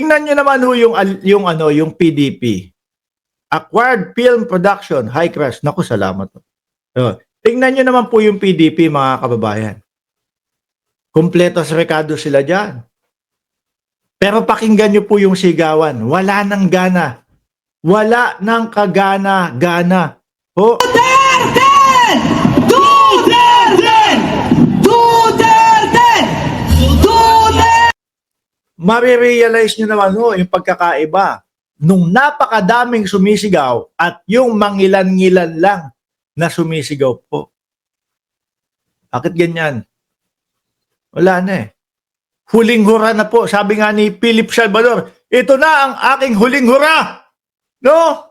tingnan niyo naman ho yung PDP. Acquired Film Production, High Crush. Naku, salamat. Tingnan niyo naman po yung PDP, mga kababayan. Kumpletos rekado sila dyan. Pero pakinggan niyo po yung sigawan. Wala nang gana. Wala nang kagana-gana. Ho? Duterte! Duterte! Duterte! Duterte! Marirealize nyo naman ho yung pagkakaiba nung napakadaming sumisigaw at yung mangilan-ngilan lang na sumisigaw po. Bakit ganyan? Wala na eh. Huling hura na po. Sabi nga ni Philip Salvador, ito na ang aking huling hura. No?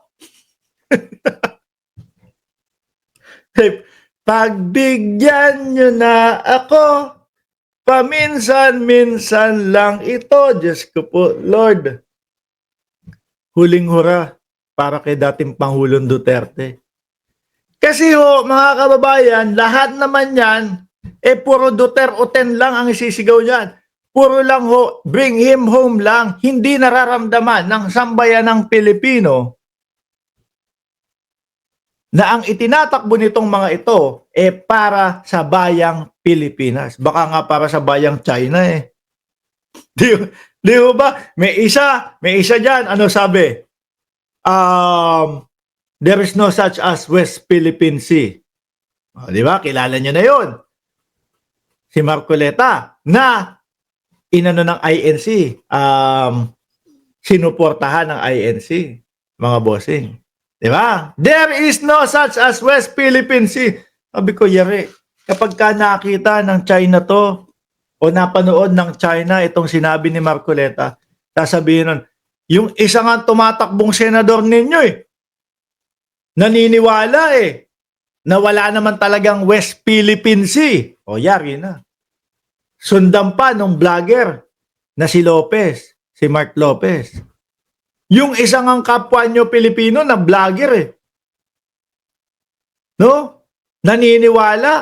Pagbigyan nyo na ako, paminsan-minsan lang ito. Diyos ko po, Lord. Huling hura para kay dating Pangulong Duterte. Kasi ho, mga kababayan, lahat naman yan, puro Duterte lang ang isisigaw niyan. Puro lang ho, bring him home lang. Hindi nararamdaman ng sambayan ng Pilipino na ang itinatakbo nitong mga ito para sa bayang Pilipinas. Baka nga para sa bayang China eh. Di ba? May isa dyan, ano sabi? There is no such as West Philippine Sea. Di ba? Kilala nyo na yun. Si Marcoleta na inano ng INC, sinuportahan ng INC, mga bossing. Di ba? There is no such as West Philippine Sea. Sabi ko, yari, kapag ka nakita ng China to, o napanood ng China itong sinabi ni Marcoleta, sasabihin nun, yung isang nga tumatakbong senador ninyo naniniwala na wala naman talagang West Philippine Sea. O yari na. Sundan pa nung vlogger na si Lopez, si Mark Lopez. Yung isang ang kapwa nyo Pilipino na vlogger no? Naniniwala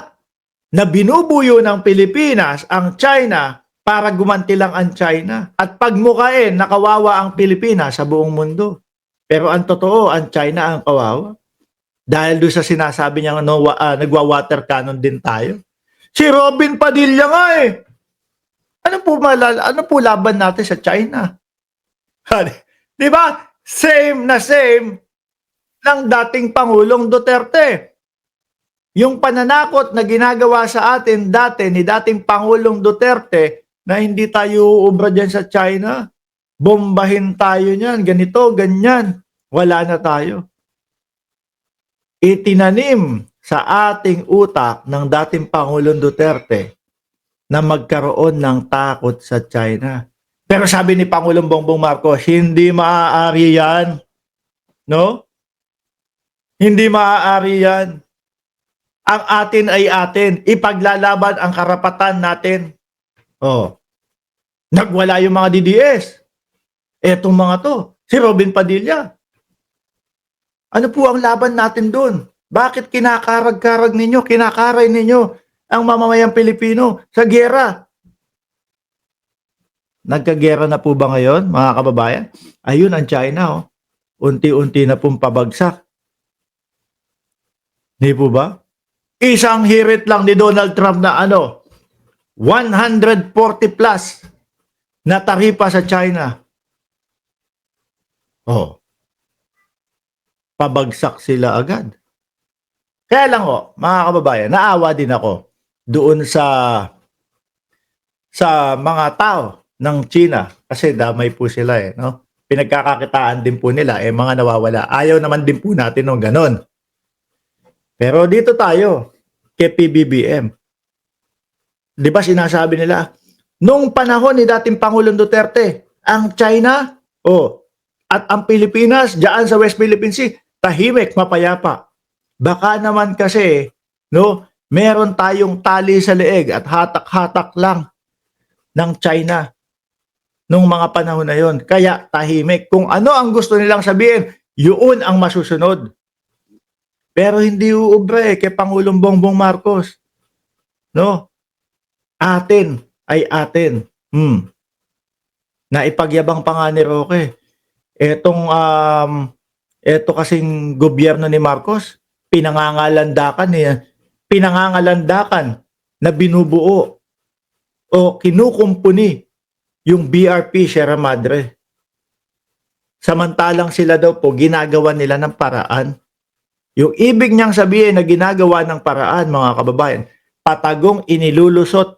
na binubuyo ng Pilipinas ang China para gumanti lang ang China. At pagmukain, nakawawa ang Pilipinas sa buong mundo. Pero ang totoo, ang China ang kawawa. Dahil doon sa sinasabi niya, nagwa-water cannon din tayo. Si Robin Padilla nga Ano po laban natin sa China? Di ba? Same na same ng dating Pangulong Duterte. Yung pananakot na ginagawa sa atin dati ni dating Pangulong Duterte na hindi tayo uubra dyan sa China, bombahin tayo niyan, ganito, ganyan. Wala na tayo. Itinanim sa ating utak ng dating Pangulong Duterte na magkaroon ng takot sa China. Pero sabi ni Pangulong Bongbong Marcos, hindi maaari yan. No? Hindi maaari yan. Ang atin ay atin. Ipaglalaban ang karapatan natin. Nagwala yung mga DDS. Etong mga to. Si Robin Padilla. Ano po ang laban natin doon? Bakit kinakarag-karag ninyo, kinakaray ninyo ang mamamayang Pilipino sa gera? Nagkagera na po ba ngayon, mga kababayan? Ayun ang China, unti-unti na pong pabagsak. Di po ba? Isang hirit lang ni Donald Trump na 140 plus na taripa sa China. Pabagsak sila agad. Kaya lang mga kababayan, naawa din ako doon sa mga tao ng China kasi damay po sila no? Pinagkakakitaan din po nila mga nawawala. Ayaw naman din po natin ng ganon. Pero dito tayo kay PBBM. Di ba sinasabi nila, nung panahon ni dating Pangulong Duterte, ang China, at ang Pilipinas, diyan sa West Philippine Sea, tahimik, mapayapa. Baka naman kasi, meron tayong tali sa leeg at hatak-hatak lang ng China nung mga panahon na yon. Kaya tahimik. Kung ano ang gusto nilang sabihin, yun ang masusunod. Pero hindi uubra kay Pangulong Bongbong Marcos. No? Atin ay atin. na ipagyabang pa nga ni Roque. Eto kasing gobyerno ni Marcos, pinangangalandakan na binubuo o kinukumpuni yung BRP Sierra Madre. Samantalang sila daw po ginagawa nila ng paraan. Yung ibig niyang sabihin na ginagawa ng paraan, mga kababayan, patagong inilulusot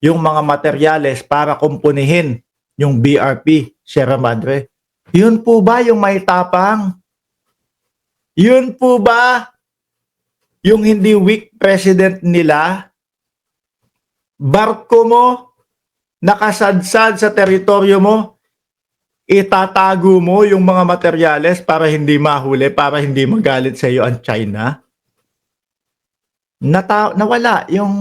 yung mga materyales para kumpunihin yung BRP Sierra Madre. Yun po ba yung may tapang? Yun po ba yung hindi weak president nila? Barko mo, nakasadsad sa teritoryo mo, itatago mo yung mga materyales para hindi mahuli, para hindi magalit sa iyo ang China? Nawala yung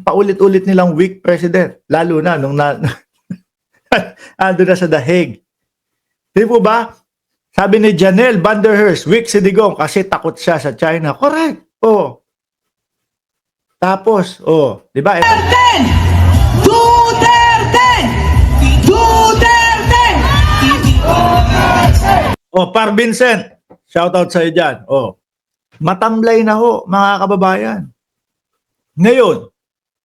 paulit-ulit nilang weak president, lalo na nung ando na sa The Hague. Di po ba? Sabi ni Janelle Van der Heerst, weak si Digong kasi takot siya sa China. Correct. Oh. Tapos, di ba? Duterte! Duterte! Par Vincent, shoutout sa iyo dyan. Matamlay na ho, mga kababayan. Ngayon,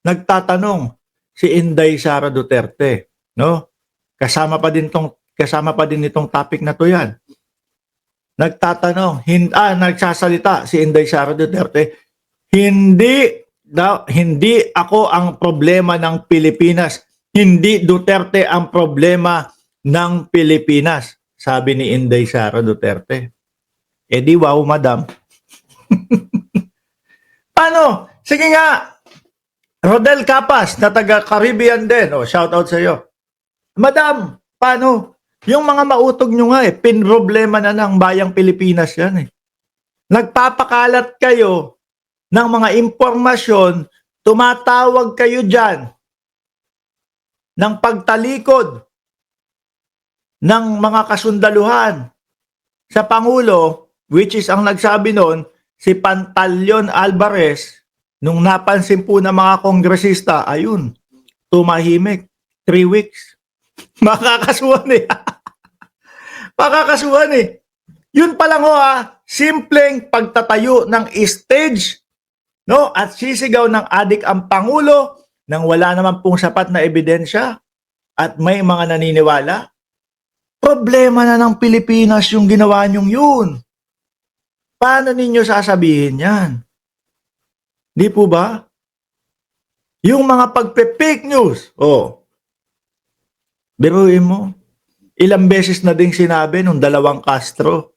nagtatanong si Inday Sara Duterte, no? Kasama pa din itong topic na to yan. Nagsasalita si Inday Sara Duterte, hindi ako ang problema ng Pilipinas. Hindi Duterte ang problema ng Pilipinas, sabi ni Inday Sara Duterte. Di wow, madam. Paano? Sige nga. Rodel Capas, na taga Caribbean din. Shout out sa iyo. Madam, paano? Yung mga mautog nyo nga pinroblema na ng bayang Pilipinas yan Nagpapakalat kayo ng mga impormasyon, tumatawag kayo dyan ng pagtalikod ng mga kasundaluhan sa Pangulo, which is ang nagsabi noon, si Pantaleon Alvarez, nung napansin po ng mga kongresista, ayun, tumahimik, 3 weeks. Makakasuhan Makakasuhan Yun pa lang simpleng pagtatayo ng stage, no? At sisigaw ng adik ang Pangulo nang wala naman pong sapat na ebidensya at may mga naniniwala. Problema na ng Pilipinas yung ginawa nyong yun. Paano ninyo sasabihin yan? Di po ba? Yung mga pagpe-fake news, biruin mo, ilang beses na ding sinabi nung dalawang Castro